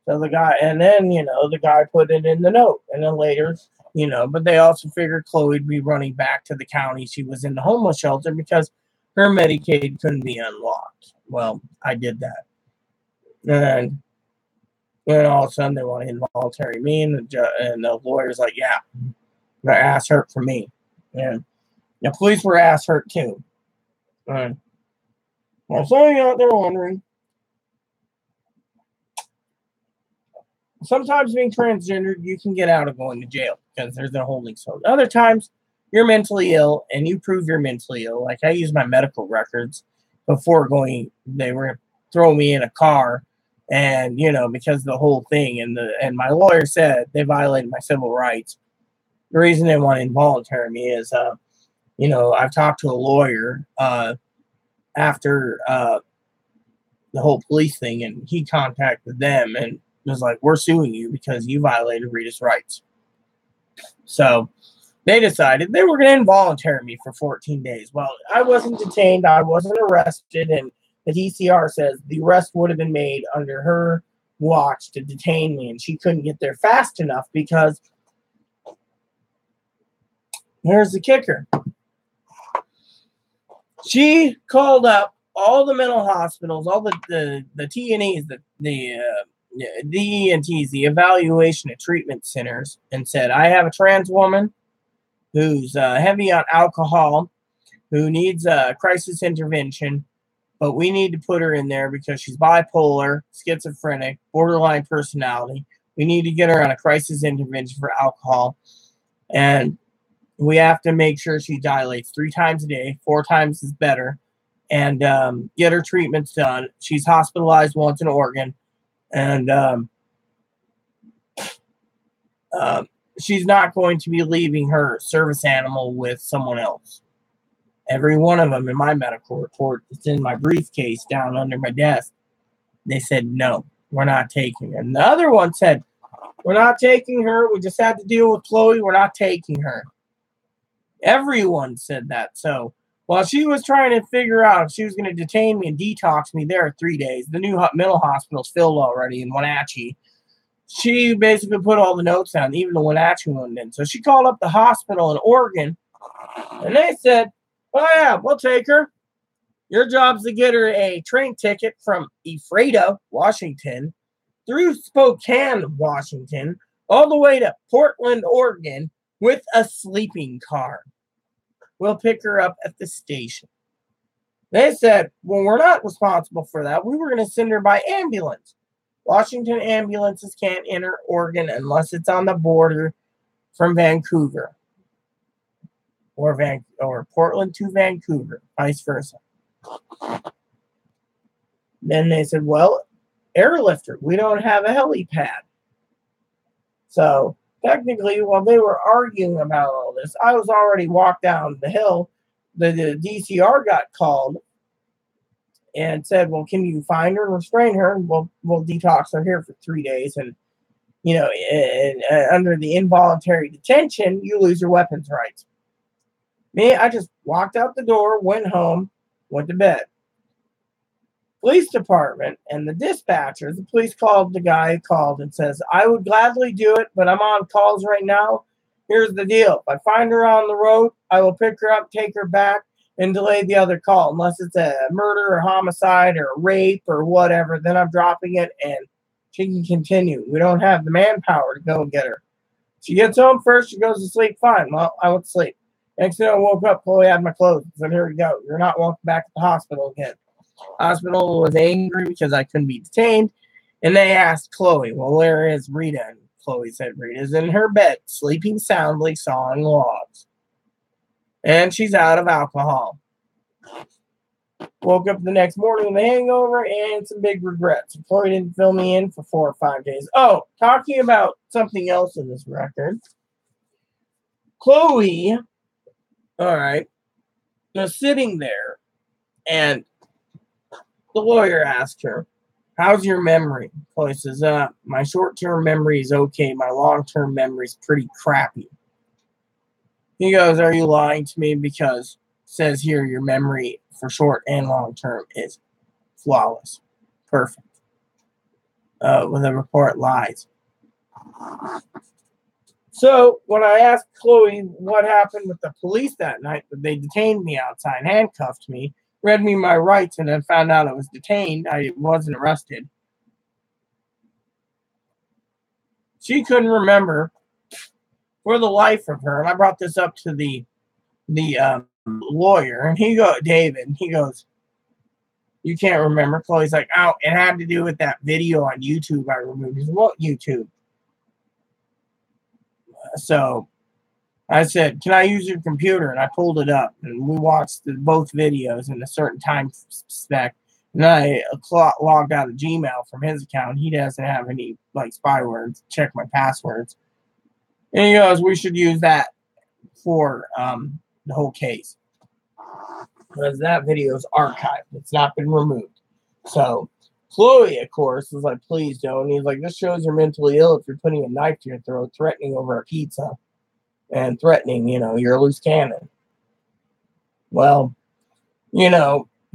So the guy, and then the guy put it in the note, and then later. But they also figured Chloe would be running back to the county she was in the homeless shelter because her Medicaid couldn't be unlocked. Well, I did that. And then all of a sudden they want to involuntary me, and the lawyer's like, yeah, the ass hurt for me. And the police were ass hurt too. And well, some of you out there wondering, sometimes being transgendered, you can get out of going to jail because there's no holding cell. Other times, you're mentally ill and you prove you're mentally ill. Like I use my medical records before going. They were throw me in a car, and because the whole thing and my lawyer said they violated my civil rights. The reason they want to involuntary me is, I've talked to a lawyer after the whole police thing, and he contacted them and was like, we're suing you because you violated Rita's rights. So they decided they were going to involuntary me for 14 days. Well, I wasn't detained. I wasn't arrested. And the DCR says the arrest would have been made under her watch to detain me. And she couldn't get there fast enough because here's the kicker. She called up all the mental hospitals, all the TNEs, the ENTs, the evaluation and treatment centers, and said, I have a trans woman who's heavy on alcohol, who needs a crisis intervention, but we need to put her in there because she's bipolar, schizophrenic, borderline personality. We need to get her on a crisis intervention for alcohol, and we have to make sure she dilates 3 times a day, 4 times is better, and get her treatments done. She's hospitalized once in Oregon. And she's not going to be leaving her service animal with someone else. Every one of them in my medical report, it's in my briefcase down under my desk. They said, no, we're not taking her. And the other one said, we're not taking her. We just had to deal with Chloe. We're not taking her. Everyone said that. So While she was trying to figure out if she was going to detain me and detox me there 3 days, the new mental hospital's filled already in Wenatchee. She basically put all the notes down, even the Wenatchee one didn't. So she called up the hospital in Oregon, and they said, "Oh yeah, we'll take her. Your job's to get her a train ticket from Ephrata, Washington, through Spokane, Washington, all the way to Portland, Oregon, with a sleeping car. We'll pick her up at the station." They said, "Well, we're not responsible for that. We were going to send her by ambulance. Washington ambulances can't enter Oregon unless it's on the border from Vancouver or Portland to Vancouver, vice versa." Then they said, "Well, airlifter, we don't have a helipad." So technically, while they were arguing about all this, I was already walked down the hill. The DCR got called and said, "Well, can you find her and restrain her? And we'll detox her here for 3 days. And, under the involuntary detention, you lose your weapons rights." Me, I just walked out the door, went home, went to bed. Police department and the dispatcher, the police called the guy, called and says, "I would gladly do it, but I'm on calls right now. Here's the deal. If I find her on the road, I will pick her up, take her back, and delay the other call. Unless it's a murder or homicide or a rape or whatever, then I'm dropping it and she can continue. We don't have the manpower to go and get her. She gets home first, she goes to sleep, fine." Well, I went to sleep. Next thing I woke up, Chloe had my clothes. I said, "Here we go. You're not welcome back at the hospital again." Hospital was angry because I couldn't be detained, and they asked Chloe, "Well, where is Rita?" And Chloe said, "Rita's in her bed, sleeping soundly, sawing logs. And she's out of alcohol." Woke up the next morning with a hangover and some big regrets. Chloe didn't fill me in for 4 or 5 days. Oh, talking about something else in this record. Chloe, all right, was sitting there, and the lawyer asked her, "How's your memory?" Chloe says, "My short-term memory is okay. My long-term memory is pretty crappy." He goes, "Are you lying to me? Because it says here your memory for short and long-term is flawless. Perfect." When the report lies. So when I asked Chloe what happened with the police that night, that they detained me outside, handcuffed me, read me my rights, and then found out I was detained, I wasn't arrested, she couldn't remember for the life of her. And I brought this up to the lawyer, and David, he goes, "You can't remember?" Chloe's like, "Oh, it had to do with that video on YouTube I removed." He said, "What YouTube?" So I said, "Can I use your computer?" And I pulled it up, and we watched both videos in a certain time spec. And I logged out of Gmail from his account. He doesn't have any spy words. Check my passwords. And he goes, "We should use that for the whole case, because that video is archived. It's not been removed." So Chloe, of course, was like, "Please don't." And he's like, "This shows you're mentally ill if you're putting a knife to your throat, threatening over a pizza, and threatening, you're a loose cannon." Well,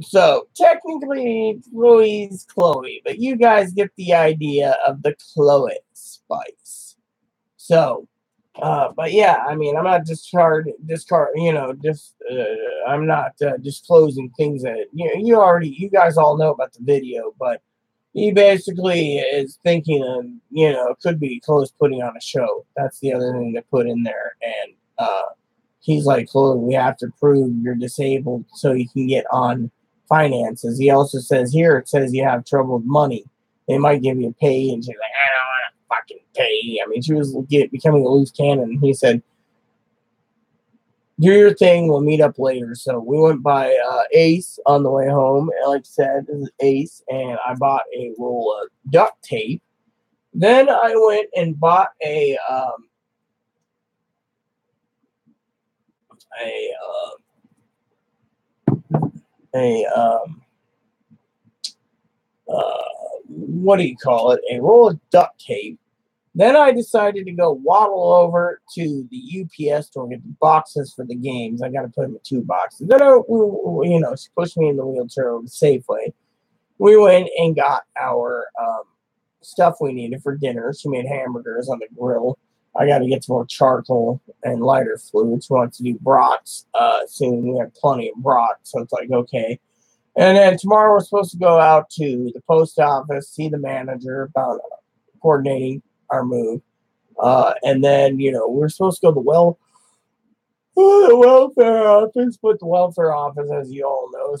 so technically Chloe's Chloe, but you guys get the idea of the Chloe spice. So, but yeah, I mean, I'm not I'm not disclosing things that you guys all know about the video, but he basically is thinking of, could be Chloe's putting on a show. That's the other thing to put in there. And he's like, "Chloe, we have to prove you're disabled so you can get on finances." He also says here, it says you have trouble with money. They might give you a pay. And she's like, "I don't want to fucking pay." I mean, she was becoming a loose cannon. He said, "Do your thing. We'll meet up later." So we went by Ace on the way home. And like I said, this is Ace. And I bought a roll of duct tape. Then I went and bought what do you call it? A roll of duct tape Then I decided to go waddle over to the UPS store and get the boxes for the games. I got to put them in 2 boxes. Then, she pushed me in the wheelchair over to Safeway. We went and got our stuff we needed for dinner. She made hamburgers on the grill. I got to get some more charcoal and lighter fluids. We want to do brats soon. We have plenty of brats, so it's like, okay. And then tomorrow we're supposed to go out to the post office, see the manager about coordinating our move. And then, we're supposed to go to the welfare office, but the welfare office, as you all know,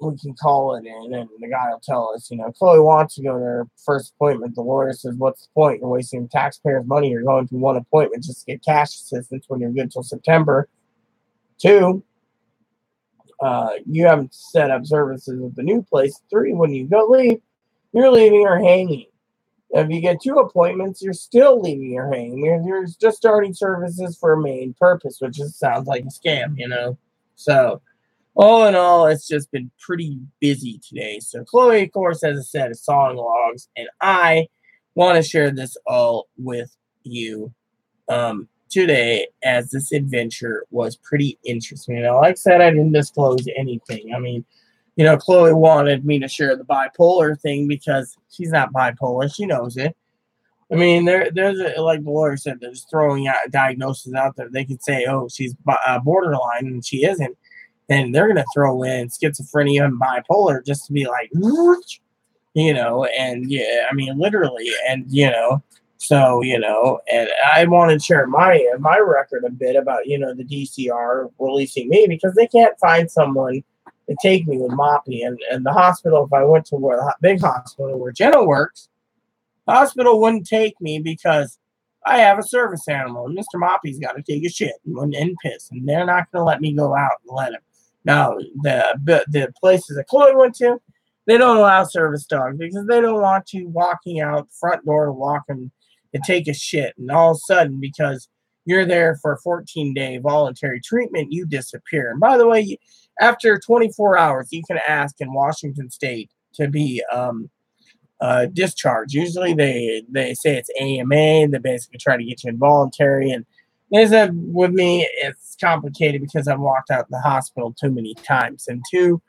we can call it in, and the guy will tell us, Chloe wants to go to her first appointment. The lawyer says, what's the point? You're wasting taxpayers' money. You're going to one appointment just to get cash assistance when you're good till September. 2, you haven't set up services at the new place. 3, when you go leave, you're leaving her hanging. If you get 2 appointments, you're still leaving her hanging. You're just starting services for a main purpose, which just sounds like a scam, So, all in all, it's just been pretty busy today. So, Chloe, of course, has a set of song logs, and I want to share this all with you today, as this adventure was pretty interesting. Like I said, I didn't disclose anything. I mean, Chloe wanted me to share the bipolar thing because she's not bipolar. She knows it. I mean, there's like the lawyer said, they're just throwing out diagnoses out there. They could say, oh, she's borderline, and she isn't. Then they're going to throw in schizophrenia and bipolar just to be like, and yeah, I mean, literally. And, so, and I want to share my record a bit about, the DCR releasing me because they can't find someone to take me with Moppy. And the hospital, if I went to the big hospital where Jenna works, the hospital wouldn't take me because I have a service animal. And Mr. Moppy's got to take a shit and piss. And they're not going to let me go out and let him. Now, the places that Chloe went to, they don't allow service dogs because they don't want you walking out the front door to walk and take a shit. And all of a sudden, because you're there for a 14-day voluntary treatment, you disappear. And by the way, after 24 hours, you can ask in Washington State to be discharged. Usually they say it's AMA. They basically try to get you involuntary. And with me, it's complicated because I've walked out of the hospital too many times. And 2,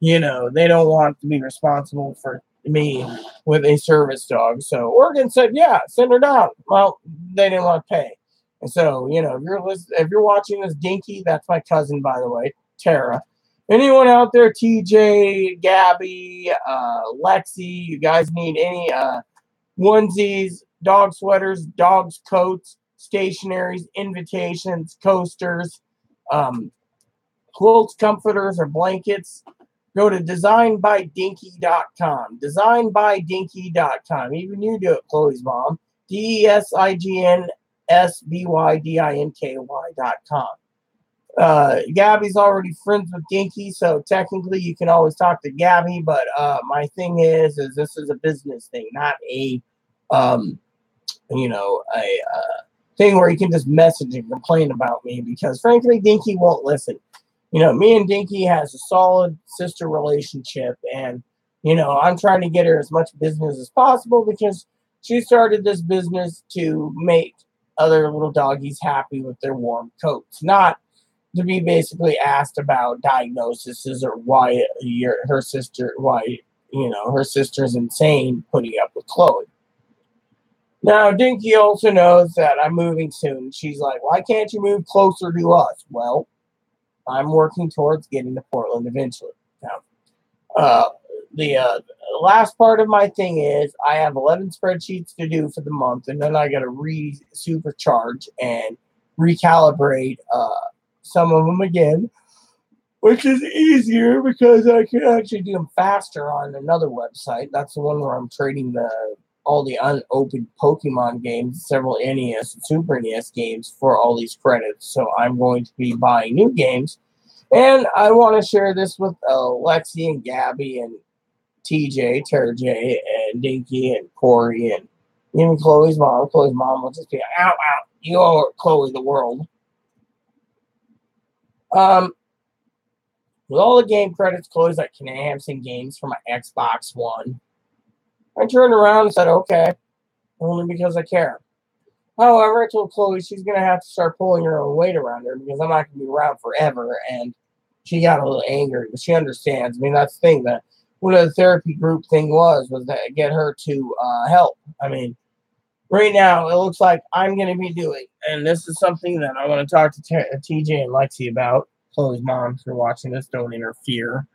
they don't want to be responsible for me with a service dog. So Oregon said, yeah, send her down. Well, they didn't want to pay. And so, if you're watching this, Dinky, that's my cousin, by the way, Tara. Anyone out there, TJ, Gabby, Lexi, you guys need any onesies, dog sweaters, dogs coats, stationaries, invitations, coasters, quilts, comforters, or blankets, go to designbydinky.com. Designbydinky.com. Even you do it, Chloe's mom. DESIGNSBYDINKY.com. Gabby's already friends with Dinky, so technically you can always talk to Gabby, but my thing is this is a business thing, not a thing where you can just message and complain about me, because frankly Dinky won't listen. Me and Dinky has a solid sister relationship, and I'm trying to get her as much business as possible because she started this business to make other little doggies happy with their warm coats, not to be basically asked about diagnoses or why her sister's insane putting up with Chloe. Now, Dinky also knows that I'm moving soon. She's like, why can't you move closer to us? Well, I'm working towards getting to Portland eventually. Now, the last part of my thing is I have 11 spreadsheets to do for the month, and then I got to supercharge and recalibrate some of them again, which is easier because I can actually do them faster on another website. That's the one where I'm trading all the unopened Pokemon games, several NES and Super NES games for all these credits. So I'm going to be buying new games. And I want to share this with Lexi and Gabby and TJ, Tara J, and Dinky and Corey, and even Chloe's mom. Chloe's mom will just be like, ow, ow, you owe Chloe the world. With all the game credits, Chloe's like, can I have some games for my Xbox One? I turned around and said, okay. only because I care. However, I told Chloe she's going to have to start pulling her own weight around her because I'm not going to be around forever. And she got a little angry, but she understands. I mean, that's the thing that one of the therapy group thing was to get her to help. I mean, right now, it looks like I'm going to be doing, and this is something that I want to talk to TJ and Lexi about. Chloe's mom, if you're watching this, don't interfere.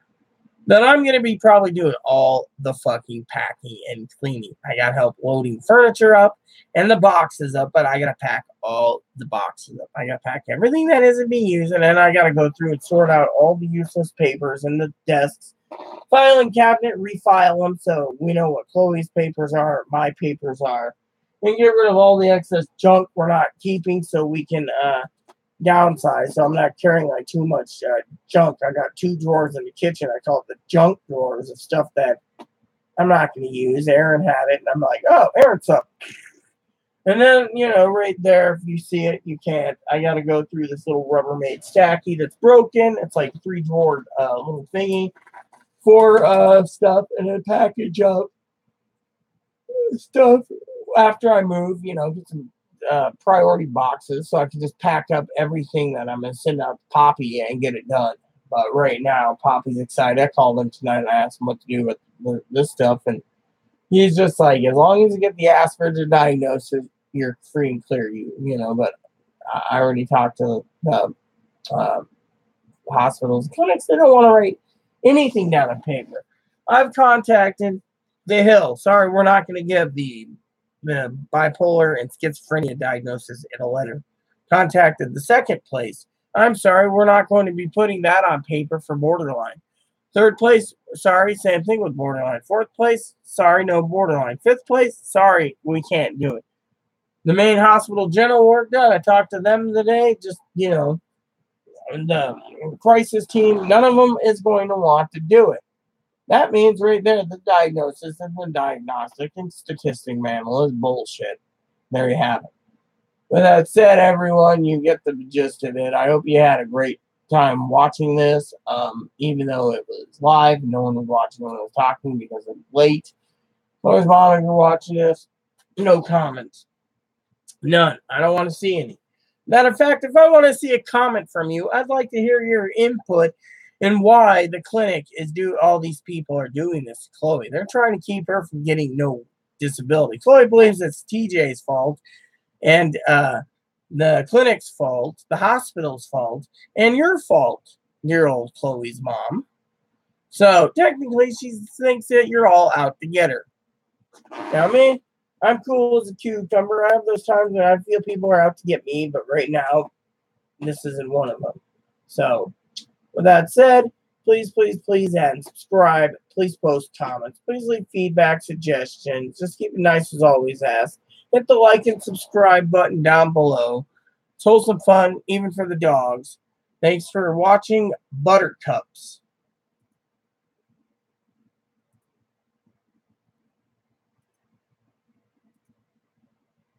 That I'm going to be probably doing all the fucking packing and cleaning. I got help loading furniture up and the boxes up, but I got to pack all the boxes up. I got to pack everything that isn't being used, and then I got to go through and sort out all the useless papers in the desks, filing cabinet, refile them so we know what Chloe's papers are, my papers are, and get rid of all the excess junk we're not keeping so we can downsize. So I'm not carrying like too much junk. I got 2 drawers in the kitchen. I call it the junk drawers of stuff that I'm not going to use. Aaron had it, and I'm like, oh, Aaron's up. And then, right there, if you see it, you can't. I got to go through this little Rubbermaid stacky that's broken. It's like a 3-drawer little thingy for stuff, and then package up stuff after I move, get some priority boxes so I can just pack up everything that I'm going to send out to Poppy and get it done. But right now, Poppy's excited. I called him tonight and I asked him what to do with this stuff, and he's just like, as long as you get the Asperger diagnosis, you're free and clear, but I already talked to the hospitals, clinics. They don't want to write anything down on paper. I've contacted the Hill. Sorry, we're not going to give the bipolar and schizophrenia diagnosis in a letter. Contacted the second place. I'm sorry, we're not going to be putting that on paper for borderline. Third place, sorry, same thing with borderline. Fourth place, sorry, no borderline. Fifth place, sorry, we can't do it. The main hospital general work done. I talked to them today, just, and the crisis team, none of them is going to want to do it. That means right there, the diagnosis and the diagnostic and statistic manual is bullshit. There you have it. With that said, everyone, you get the gist of it. I hope you had a great time watching this, even though it was live. No one was watching when I was talking because it was late. Chloe's mom, if you're watching this, no comments. None. I don't want to see any. Matter of fact, if I want to see a comment from you, I'd like to hear your input and why the clinic all these people are doing this to Chloe. They're trying to keep her from getting no disability. Chloe believes it's TJ's fault and the clinic's fault, the hospital's fault, and your fault, dear old Chloe's mom. So technically, she thinks that you're all out to get her. Now, me, I'm cool as a cucumber. I have those times when I feel people are out to get me, but right now, this isn't one of them. So, with that said, please, and subscribe. Please post comments. Please leave feedback, suggestions. Just keep it nice as always, ask. Hit the like and subscribe button down below. It's wholesome fun, even for the dogs. Thanks for watching Buttercups.